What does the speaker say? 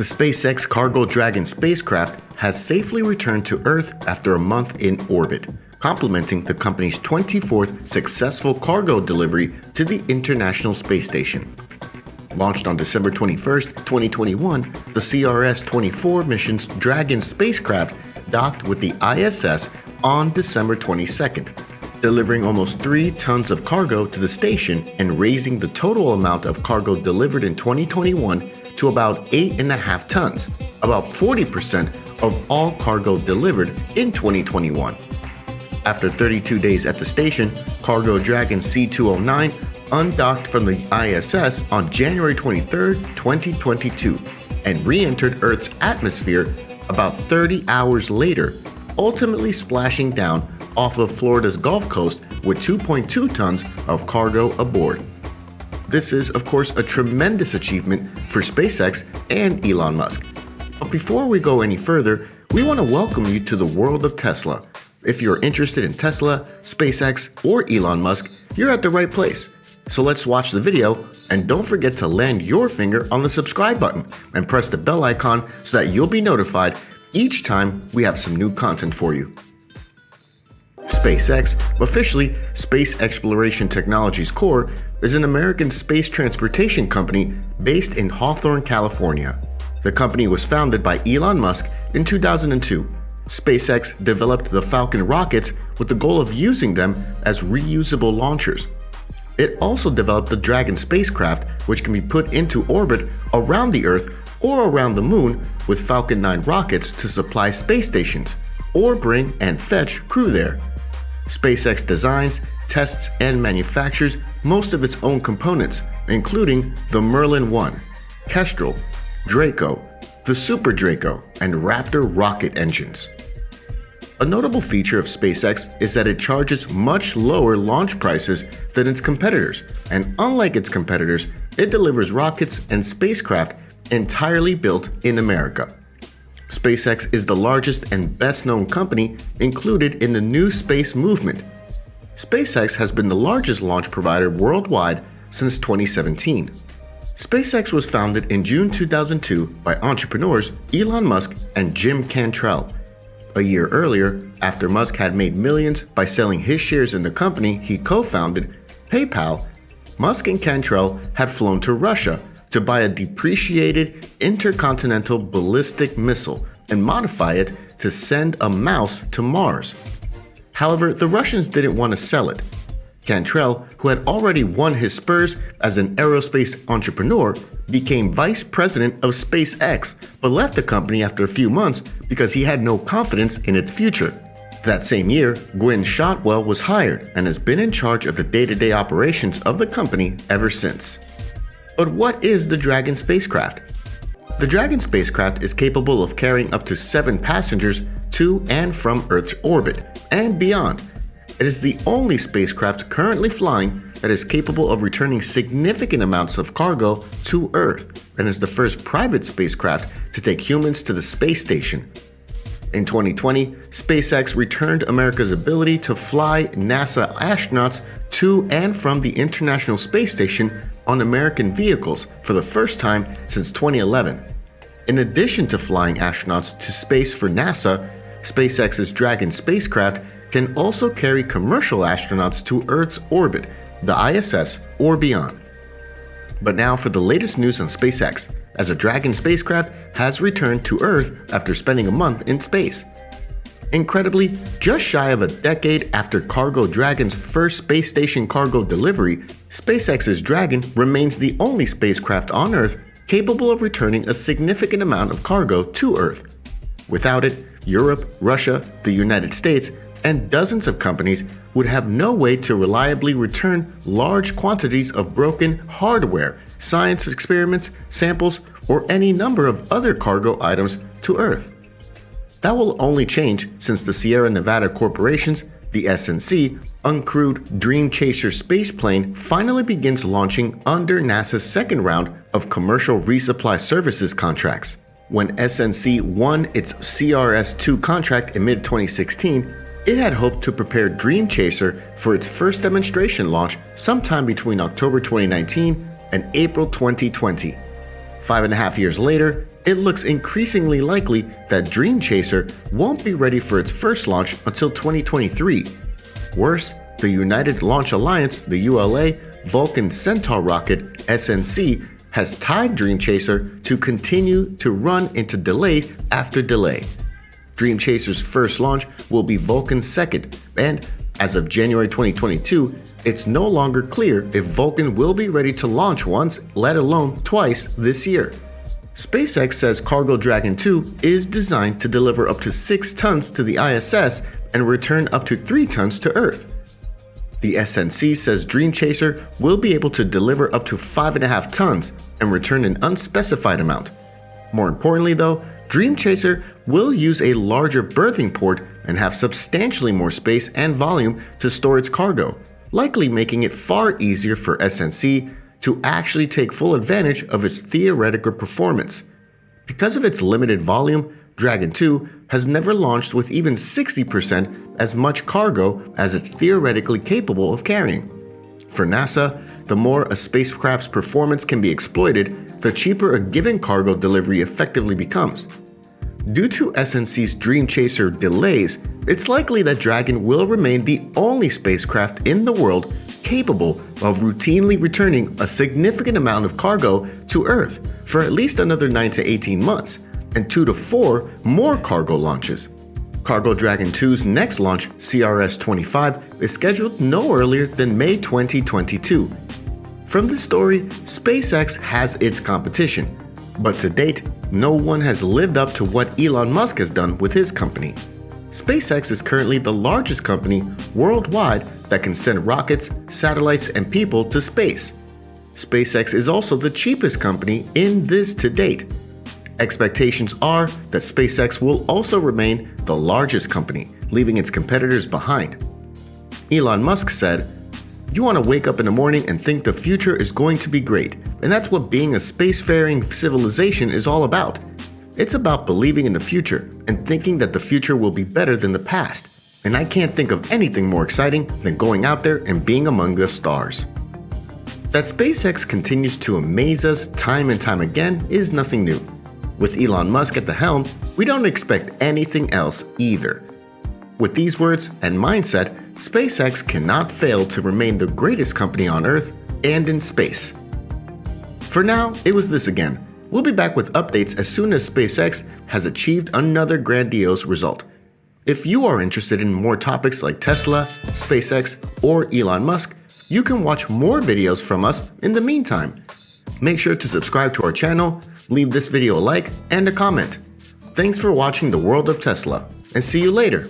The SpaceX cargo Dragon spacecraft has safely returned to Earth after a month in orbit, complementing the company's 24th successful cargo delivery to the International Space Station. Launched on December 21, 2021, the CRS-24 mission's Dragon spacecraft docked with the ISS on December 22nd, delivering almost 3 tons of cargo to the station and raising the total amount of cargo delivered in 2021 to about 8.5 tons, about 40% of all cargo delivered in 2021. After 32 days at the station, cargo Dragon C209 undocked from the ISS on January 23, 2022, and re-entered Earth's atmosphere about 30 hours later, ultimately splashing down off of Florida's Gulf Coast with 2.2 tons of cargo aboard. This is, of course, a tremendous achievement for SpaceX and Elon Musk. But before we go any further, we want to welcome you to the world of Tesla. If you're interested in Tesla, SpaceX, or Elon Musk, you're at the right place. So let's watch the video, and don't forget to land your finger on the subscribe button and press the bell icon so that you'll be notified each time we have some new content for you. SpaceX, officially Space Exploration Technologies Corp., is an American space transportation company based in Hawthorne, California. The company was founded by Elon Musk in 2002. SpaceX developed the Falcon rockets with the goal of using them as reusable launchers. It also developed the Dragon spacecraft, which can be put into orbit around the Earth or around the Moon with Falcon 9 rockets to supply space stations or bring and fetch crew there. SpaceX designs, tests, and manufactures most of its own components, including the Merlin 1, Kestrel, Draco, the Super Draco, and Raptor rocket engines. A notable feature of SpaceX is that it charges much lower launch prices than its competitors, and unlike its competitors, it delivers rockets and spacecraft entirely built in America. SpaceX is the largest and best-known company included in the new space movement. SpaceX has been the largest launch provider worldwide since 2017. SpaceX was founded in June 2002 by entrepreneurs Elon Musk and Jim Cantrell. A year earlier, after Musk had made millions by selling his shares in the company he co-founded, PayPal, Musk and Cantrell had flown to Russia to buy a depreciated intercontinental ballistic missile and modify it to send a mouse to Mars. However, the Russians didn't want to sell it. Cantrell, who had already won his spurs as an aerospace entrepreneur, became vice president of SpaceX, but left the company after a few months because he had no confidence in its future. That same year, Gwynne Shotwell was hired and has been in charge of the day-to-day operations of the company ever since. But what is the Dragon spacecraft? The Dragon spacecraft is capable of carrying up to 7 passengers to and from Earth's orbit and beyond. It is the only spacecraft currently flying that is capable of returning significant amounts of cargo to Earth and is the first private spacecraft to take humans to the space station. In 2020, SpaceX returned America's ability to fly NASA astronauts to and from the International Space Station on American vehicles for the first time since 2011. In addition to flying astronauts to space for NASA, SpaceX's Dragon spacecraft can also carry commercial astronauts to Earth's orbit, the ISS, or beyond. But now for the latest news on SpaceX, as a Dragon spacecraft has returned to Earth after spending a month in space. Incredibly, just shy of a decade after Cargo Dragon's first space station cargo delivery, SpaceX's Dragon remains the only spacecraft on Earth capable of returning a significant amount of cargo to Earth. Without it, Europe, Russia, the United States, and dozens of companies would have no way to reliably return large quantities of broken hardware, science experiments, samples, or any number of other cargo items to Earth. That will only change since the Sierra Nevada Corporation's, the SNC, uncrewed Dream Chaser spaceplane finally begins launching under NASA's second round of commercial resupply services contracts. When SNC won its CRS-2 contract in mid-2016, it had hoped to prepare Dream Chaser for its first demonstration launch sometime between October 2019 and April 2020. 5.5 years later, it looks increasingly likely that Dream Chaser won't be ready for its first launch until 2023. Worse, the United Launch Alliance, the ULA, Vulcan Centaur rocket, SNC, has tied Dream Chaser to continue to run into delay after delay. Dream Chaser's first launch will be Vulcan's second, and as of January 2022, it's no longer clear if Vulcan will be ready to launch once, let alone twice, this year. SpaceX says Cargo Dragon 2 is designed to deliver up to 6 tons to the ISS and return up to 3 tons to Earth. The SNC says Dream Chaser will be able to deliver up to 5.5 tons and return an unspecified amount. More importantly though, Dream Chaser will use a larger berthing port and have substantially more space and volume to store its cargo, likely making it far easier for SNC to actually take full advantage of its theoretical performance. Because of its limited volume, Dragon 2 has never launched with even 60% as much cargo as it's theoretically capable of carrying. For NASA, the more a spacecraft's performance can be exploited, the cheaper a given cargo delivery effectively becomes. Due to SNC's Dream Chaser delays, it's likely that Dragon will remain the only spacecraft in the world capable of routinely returning a significant amount of cargo to Earth for at least another 9 to 18 months, and 2 to 4 more cargo launches. Cargo Dragon 2's next launch, CRS-25, is scheduled no earlier than May 2022. From this story, SpaceX has its competition, but to date, no one has lived up to what Elon Musk has done with his company. SpaceX is currently the largest company worldwide that can send rockets, satellites, and people to space. SpaceX is also the cheapest company in this to date. Expectations are that SpaceX will also remain the largest company, leaving its competitors behind. Elon Musk said, "You want to wake up in the morning and think the future is going to be great, and that's what being a spacefaring civilization is all about. It's about believing in the future and thinking that the future will be better than the past, and I can't think of anything more exciting than going out there and being among the stars." That SpaceX continues to amaze us time and time again is nothing new. With Elon Musk at the helm, we don't expect anything else either. With these words and mindset, SpaceX cannot fail to remain the greatest company on Earth and in space. For now, it was this again. We'll be back with updates as soon as SpaceX has achieved another grandiose result. If you are interested in more topics like Tesla, SpaceX, or Elon Musk, you can watch more videos from us in the meantime. Make sure to subscribe to our channel, leave this video a like, and a comment. Thanks for watching the World of Tesla, and see you later.